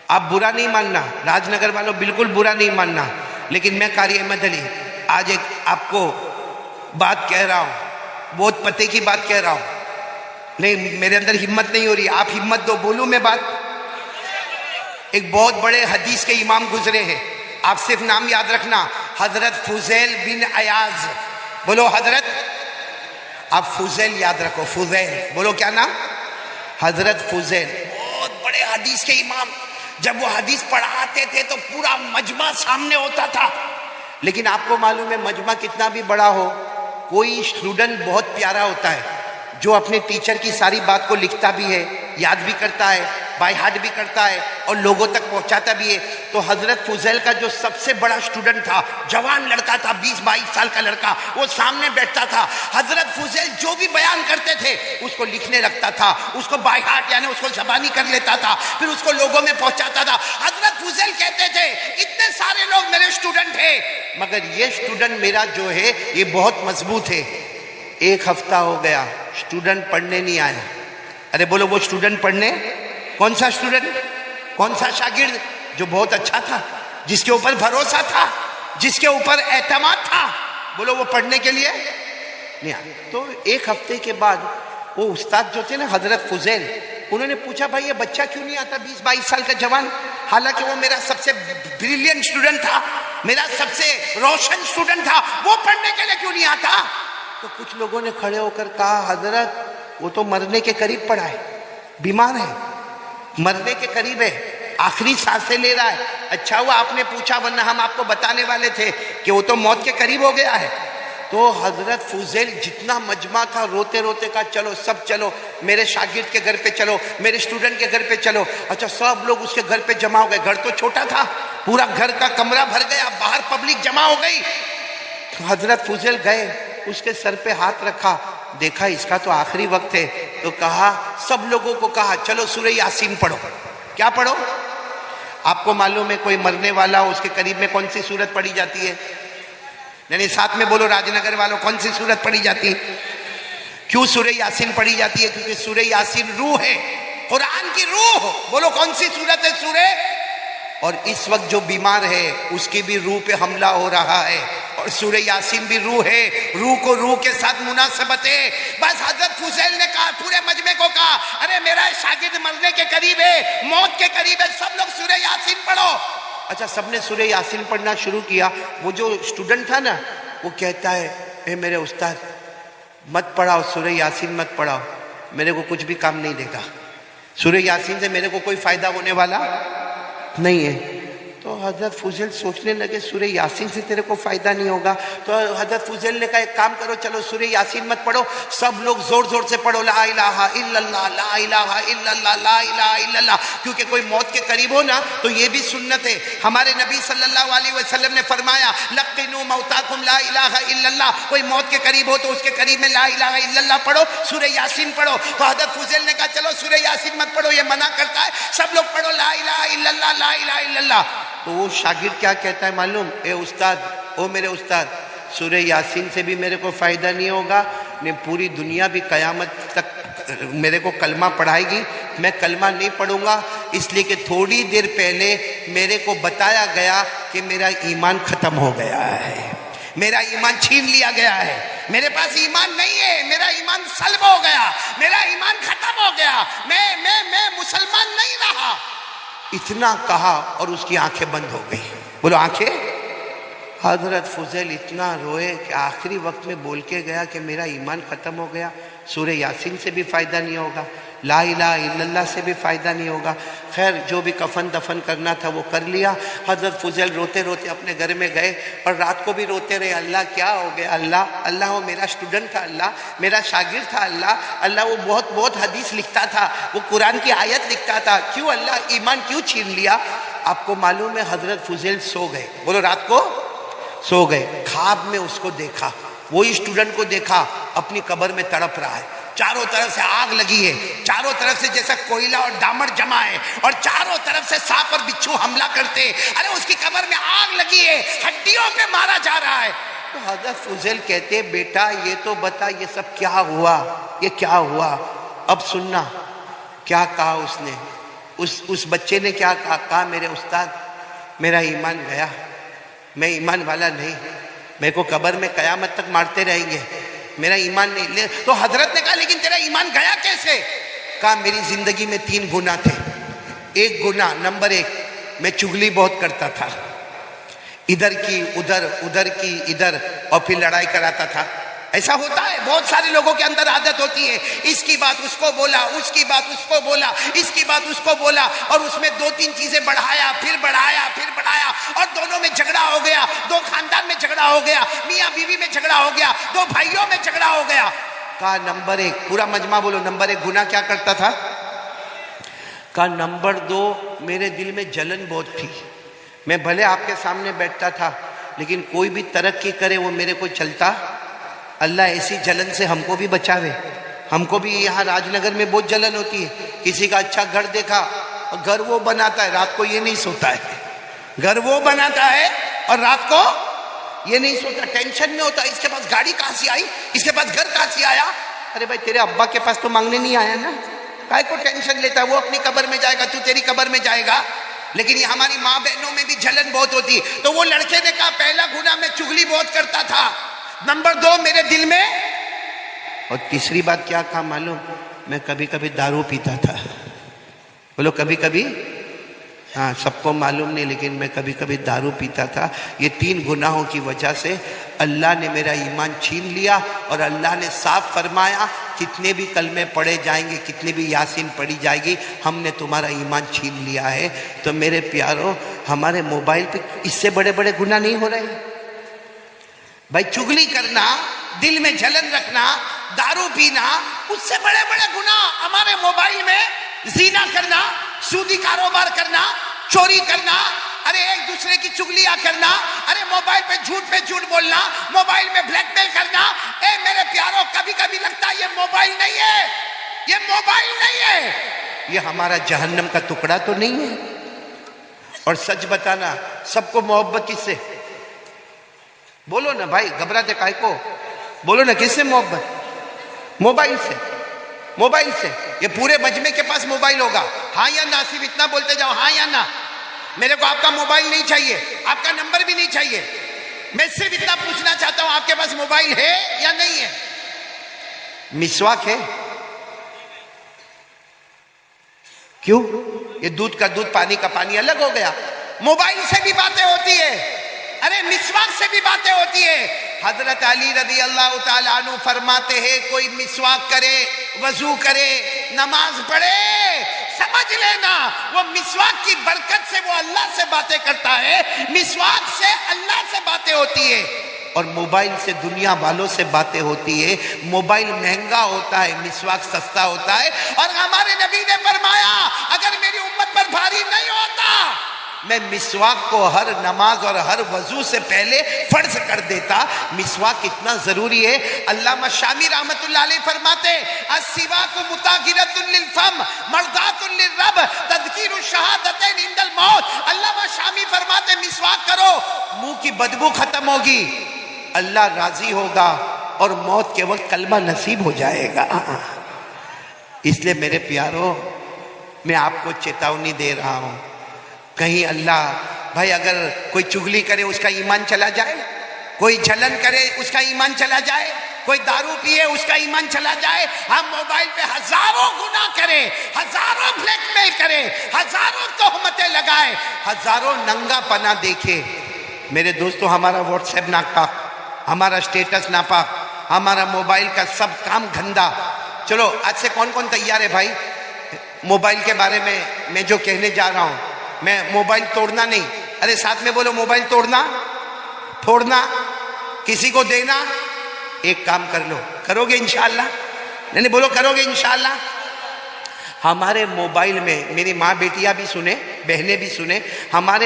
آپ برا نہیں ماننا، راج نگر والوں بالکل برا نہیں ماننا، لیکن میں قاری احمد علی آج ایک آپ کو بات کہہ رہا ہوں، بہت پتے کی بات کہہ رہا ہوں، نہیں میرے اندر ہمت نہیں ہو رہی، آپ ہمت دو، بولوں میں بات۔ ایک بہت بڑے حدیث کے امام گزرے ہیں، آپ صرف نام یاد رکھنا، حضرت فضیل بن عیاض، بولو حضرت، آپ فضیل یاد رکھو، فضیل، بولو کیا نام؟ حضرت فضیل، بہت بڑے حدیث کے امام۔ جب وہ حدیث پڑھاتے تھے تو پورا مجمع سامنے ہوتا تھا، لیکن آپ کو معلوم ہے مجمع کتنا بھی بڑا ہو، کوئی اسٹوڈنٹ بہت پیارا ہوتا ہے جو اپنے ٹیچر کی ساری بات کو لکھتا بھی ہے، یاد بھی کرتا ہے، بائی ہارٹ بھی کرتا ہے اور لوگوں تک پہنچاتا بھی ہے۔ تو حضرت فضیل کا جو سب سے بڑا اسٹوڈنٹ تھا، جوان لڑکا تھا، 20-22 سال کا لڑکا، وہ سامنے بیٹھتا تھا۔ حضرت فضیل جو بھی بیان کرتے تھے اس کو لکھنے رکھتا تھا، اس کو بائی ہارٹ یعنی اس کو زبانی کر لیتا تھا، پھر اس کو لوگوں میں پہنچاتا تھا۔ حضرت فضیل کہتے تھے اتنے سارے لوگ میرے اسٹوڈنٹ ہیں مگر یہ اسٹوڈنٹ میرا جو ہے یہ بہت مضبوط ہے۔ ایک ہفتہ ہو گیا، اسٹوڈنٹ پڑھنے نہیں آیا۔ ارے بولو وہ اسٹوڈنٹ پڑھنے، کون سا اسٹوڈنٹ، کون سا شاگرد جو بہت اچھا تھا، جس کے اوپر بھروسہ تھا، جس کے اوپر اعتماد تھا، بولو وہ پڑھنے کے لیے نہیں آیا۔ تو ایک ہفتے کے بعد وہ استاد جو تھے نا حضرت فضیل، انہوں نے پوچھا بھائی یہ بچہ کیوں نہیں آتا، 20-22 سال کا جوان، حالانکہ وہ میرا سب سے بریلینٹ اسٹوڈنٹ تھا، میرا سب سے روشن اسٹوڈنٹ تھا، وہ پڑھنے کے لیے کیوں نہیں آتا؟ تو کچھ لوگوں نے کھڑے ہو کر کہا حضرت وہ تو مرنے کے قریب پڑا ہے، بیمار ہے، مرنے کے قریب ہے، آخری سانسیں لے رہا ہے۔ اچھا ہوا آپ نے پوچھا ورنہ ہم آپ کو بتانے والے تھے کہ وہ تو موت کے قریب ہو گیا ہے۔ تو حضرت فضیل جتنا مجمع تھا روتے روتے کہا چلو سب چلو، میرے شاگرد کے گھر پہ چلو، میرے اسٹوڈنٹ کے گھر پہ چلو۔ اچھا سب لوگ اس کے گھر پہ جمع ہو گئے، گھر تو چھوٹا تھا، پورا گھر کا کمرہ بھر گیا، باہر پبلک جمع ہو گئی۔ حضرت فضیل گئے، اس کے سر پہ ہاتھ رکھا، دیکھا اس کا تو آخری وقت ہے، تو کہا سب لوگوں کو کہا چلو سورہ یاسین پڑھو۔ کیا پڑھو؟ آپ کو معلوم ہے کوئی مرنے والا ہو اس کے قریب میں کون سی سورت پڑھی جاتی ہے؟ یعنی ساتھ میں بولو راج نگر والوں، کون سی سورت پڑھی جاتی ہے؟ کیوں سورہ یاسین پڑھی جاتی ہے؟ کیونکہ سورہ یاسین روح ہے، قرآن کی روح۔ بولو کون سی سورت ہے؟ سورہ۔ اور اس وقت جو بیمار ہے اس کی بھی روح پہ حملہ ہو رہا ہے، اور سورہ یاسین بھی روح ہے، روح کو روح کے ساتھ مناسبت ہے۔ بس حضرت فضیل نے کہا، پورے مجمع کو کہا ارے میرا شاگرد مرنے کے قریب ہے، موت کے قریب ہے، سب لوگ سورہ یاسین پڑھو۔ اچھا سب نے سورہ یاسین پڑھنا شروع کیا۔ وہ جو اسٹوڈنٹ تھا نا وہ کہتا ہے اے میرے استاد مت پڑھاؤ، سورہ یاسین مت پڑھاؤ، میرے کو کچھ بھی کام نہیں دے گا، سورہ یاسین سے میرے کو کوئی فائدہ ہونے والا نہیں ہے۔ تو حضرت فضیل سوچنے لگے سورہ یاسین سے تیرے کو فائدہ نہیں ہوگا، تو حضرت فضیل نے کہا ایک کام کرو چلو سورہ یاسین مت پڑھو، سب لوگ زور زور سے پڑھو لا الہ الا اللہ لا الہ الا اللہ لا الہ الا اللہ، کیونکہ کوئی موت کے قریب ہو نا تو یہ بھی سنت ہے۔ ہمارے نبی صلی اللہ علیہ وسلم نے فرمایا لقنوا موتاکم لا الہ الا اللہ، کوئی موت کے قریب ہو تو اس کے قریب میں لا الہ الا اللہ پڑھو، سورہ یاسین پڑھو۔ تو حضرت فضیل نے کہا چلو سورہ یاسین مت پڑھو، یہ منع کرتا ہے، سب لوگ پڑھو لا الہ الا اللہ لا الہ الا اللہ۔ تو وہ شاگرد کیا کہتا ہے معلوم؟ اے استاد، او میرے استاد، سورہ یاسین سے بھی میرے کو فائدہ نہیں ہوگا، میں پوری دنیا بھی قیامت تک میرے کو کلمہ پڑھائے گی، میں کلمہ نہیں پڑھوں گا، اس لیے کہ تھوڑی دیر پہلے میرے کو بتایا گیا کہ میرا ایمان ختم ہو گیا ہے، میرا ایمان چھین لیا گیا ہے، میرے پاس ایمان نہیں ہے، میرا ایمان سلب ہو گیا، میرا ایمان ختم ہو گیا، میں مسلمان نہیں رہا۔ اتنا کہا اور اس کی آنکھیں بند ہو گئی۔ بولو آنکھیں۔ حضرت فضیل اتنا روئے کہ آخری وقت میں بول کے گیا کہ میرا ایمان ختم ہو گیا، سورہ یاسین سے بھی فائدہ نہیں ہوگا، لا الہ الا اللہ سے بھی فائدہ نہیں ہوگا۔ خیر جو بھی کفن دفن کرنا تھا وہ کر لیا۔ حضرت فضیل روتے روتے اپنے گھر میں گئے اور رات کو بھی روتے رہے، اللہ کیا ہو گیا، اللہ وہ میرا اسٹوڈنٹ تھا، اللہ میرا شاگرد تھا، اللہ وہ بہت حدیث لکھتا تھا، وہ قرآن کی آیت لکھتا تھا، کیوں اللہ ایمان کیوں چھین لیا؟ آپ کو معلوم ہے حضرت فضیل سو گئے، بولو رات کو سو گئے، خواب میں اس کو دیکھا، وہی اسٹوڈنٹ کو دیکھا اپنی قبر میں تڑپ رہا ہے، چاروں طرف سے آگ لگی ہے، چاروں طرف سے جیسا کوئلہ اور ڈامر جمع ہے، اور چاروں طرف سے سانپ اور بچھو حملہ کرتے، ارے اس کی قبر میں آگ لگی ہے، ہڈیوں پہ مارا جا رہا ہے۔ تو حضرت فضیل کہتے بیٹا یہ تو بتا یہ سب کیا ہوا، یہ کیا ہوا؟ اب سننا کیا کہا اس نے۔ اس بچے نے کیا کہا میرے استاد میرا ایمان گیا، میں ایمان والا نہیں، میرے کو قبر میں قیامت تک مارتے رہیں گے، میرا ایمان نہیں۔ تو حضرت نے کہا لیکن تیرا ایمان گیا کیسے؟ کہا میری زندگی میں 3 گناہ تھے۔ ایک گناہ نمبر 1، میں چغلی بہت کرتا تھا، ادھر کی ادھر، ادھر کی ادھر، اور پھر لڑائی کراتا تھا۔ ایسا ہوتا ہے، بہت سارے لوگوں کے اندر عادت ہوتی ہے، اس کی بات اس کو بولا، اس کی بات اس کو بولا، اس کی بات اس کو بولا، اور اس میں 2-3 چیزیں بڑھایا، پھر بڑھایا، پھر بڑھایا، اور دونوں میں جھگڑا ہو گیا، 2 خاندان میں جھگڑا ہو گیا، میاں بیوی میں جھگڑا ہو گیا، 2 بھائیوں میں جھگڑا ہو گیا۔ کہا نمبر 1، پورا مجمع بولو، نمبر 1 گناہ کیا کرتا تھا؟ کہا نمبر 2 میرے دل میں جلن بہت تھی، میں بھلے آپ کے سامنے بیٹھتا تھا لیکن کوئی بھی ترقی کرے وہ میرے کو چلتا۔ اللہ ایسی جلن سے ہم کو بھی بچاوے۔ ہم کو بھی یہاں راج نگر میں بہت جلن ہوتی ہے، کسی کا اچھا گھر دیکھا، گھر وہ بناتا ہے رات کو یہ نہیں سوتا ہے، گھر وہ بناتا ہے اور رات کو یہ نہیں سوتا، ٹینشن میں ہوتا ہے، اس کے پاس گاڑی کہاں سے آئی، اس کے پاس گھر کہاں سے آیا۔ ارے بھائی تیرے ابا کے پاس تو مانگنے نہیں آیا نا، کائے کو ٹینشن لیتا ہے؟ وہ اپنی قبر میں جائے گا، تو تیری قبر میں جائے گا۔ لیکن یہ ہماری ماں بہنوں میں بھی جلن بہت ہوتی ہے۔ تو وہ لڑکے نے کہا پہلا گناہ میں چغلی بہت کرتا تھا، نمبر 2 میرے دل میں، اور تیسری بات کیا کہا معلوم؟ میں کبھی کبھی دارو پیتا تھا۔ بولو کبھی کبھی، ہاں سب کو معلوم نہیں لیکن میں کبھی کبھی دارو پیتا تھا۔ یہ 3 گناہوں کی وجہ سے اللہ نے میرا ایمان چھین لیا، اور اللہ نے صاف فرمایا کتنے بھی کلمے پڑھے جائیں گے، کتنی بھی یاسین پڑھی جائے گی، ہم نے تمہارا ایمان چھین لیا ہے۔ تو میرے پیاروں، ہمارے موبائل پہ اس سے بڑے بڑے گناہ نہیں ہو رہے ہیں بھائی؟ چغلی کرنا، دل میں جلن رکھنا، دارو پینا، اس سے بڑے بڑے گناہ ہمارے موبائل میں، زنا کرنا، سودی کاروبار کرنا، چوری کرنا، ارے ایک دوسرے کی چغلیاں کرنا، ارے موبائل پہ جھوٹ بولنا، موبائل میں بلیک میل کرنا۔ اے میرے پیاروں، کبھی کبھی لگتا ہے یہ موبائل نہیں ہے، یہ موبائل نہیں ہے، یہ ہمارا جہنم کا ٹکڑا تو نہیں ہے۔ اور سچ بتانا، سب کو محبت کس سے؟ بولو نا بھائی، گھبراتے کائے کو؟ بولو نا کس سے محبت؟ موبائل سے، موبائل سے۔ یہ پورے مجمع کے پاس موبائل ہوگا، ہاں یا نہ؟ صرف اتنا بولتے جاؤ، ہاں یا نہ۔ میرے کو آپ کا موبائل نہیں چاہیے، آپ کا نمبر بھی نہیں چاہیے، میں صرف اتنا پوچھنا چاہتا ہوں آپ کے پاس موبائل ہے یا نہیں ہے؟ مسواک ہے؟ کیوں؟ یہ دودھ کا دودھ، پانی کا پانی الگ ہو گیا۔ موبائل سے بھی باتیں ہوتی ہے، ارے مسواک سے بھی باتیں ہوتی ہے۔ حضرت علی رضی اللہ تعالیٰ عنہ فرماتے ہیں کوئی مسواک کرے، وضو کرے، نماز پڑھے، سمجھ لینا وہ مسواک کی برکت سے وہ اللہ سے باتیں کرتا ہے، مسواک سے اللہ سے باتیں ہوتی ہے۔ اور موبائل سے دنیا والوں سے باتیں ہوتی ہے۔ موبائل مہنگا ہوتا ہے، مسواک سستا ہوتا ہے۔ اور ہمارے نبی نے فرمایا اگر میری امت پر بھاری نہیں ہوتا میں مسواک کو ہر نماز اور ہر وضو سے پہلے فرض کر دیتا۔ مسواک اتنا ضروری ہے۔ علامہ شامی رحمت اللہ علیہ فرماتے السواک مطہرۃ للفم مرضات للرب تذکیر الشہادتین عند الموت۔ علامہ شامی فرماتے مسواک کرو، منہ کی بدبو ختم ہوگی، اللہ راضی ہوگا، اور موت کے وقت کلمہ نصیب ہو جائے گا۔ اس لیے میرے پیاروں، میں آپ کو چیتاونی دے رہا ہوں، کہیں اللہ بھائی اگر کوئی چغلی کرے اس کا ایمان چلا جائے، کوئی جھلن کرے اس کا ایمان چلا جائے، کوئی دارو پیے اس کا ایمان چلا جائے، ہم موبائل پہ ہزاروں گناہ کرے، ہزاروں بلیک میل کرے، ہزاروں تہمتیں لگائے، ہزاروں ننگا پنا دیکھے، میرے دوستو ہمارا واٹس ایپ ناپاک، ہمارا اسٹیٹس ناپاک، ہمارا موبائل کا سب کام گندا۔ چلو آج سے کون کون تیار ہے بھائی؟ موبائل کے بارے میں میں جو کہنے جا رہا ہوں، میں موبائل توڑنا نہیں، ارے ساتھ میں بولو موبائل توڑنا، پھوڑنا، کسی کو دینا، ایک کام کر لو، کرو گے انشاءاللہ؟ نہیں بولو کرو گے انشاءاللہ؟ ہمارے موبائل میں، میری ماں بیٹیاں بھی سنیں، بہنیں بھی سنیں، ہمارے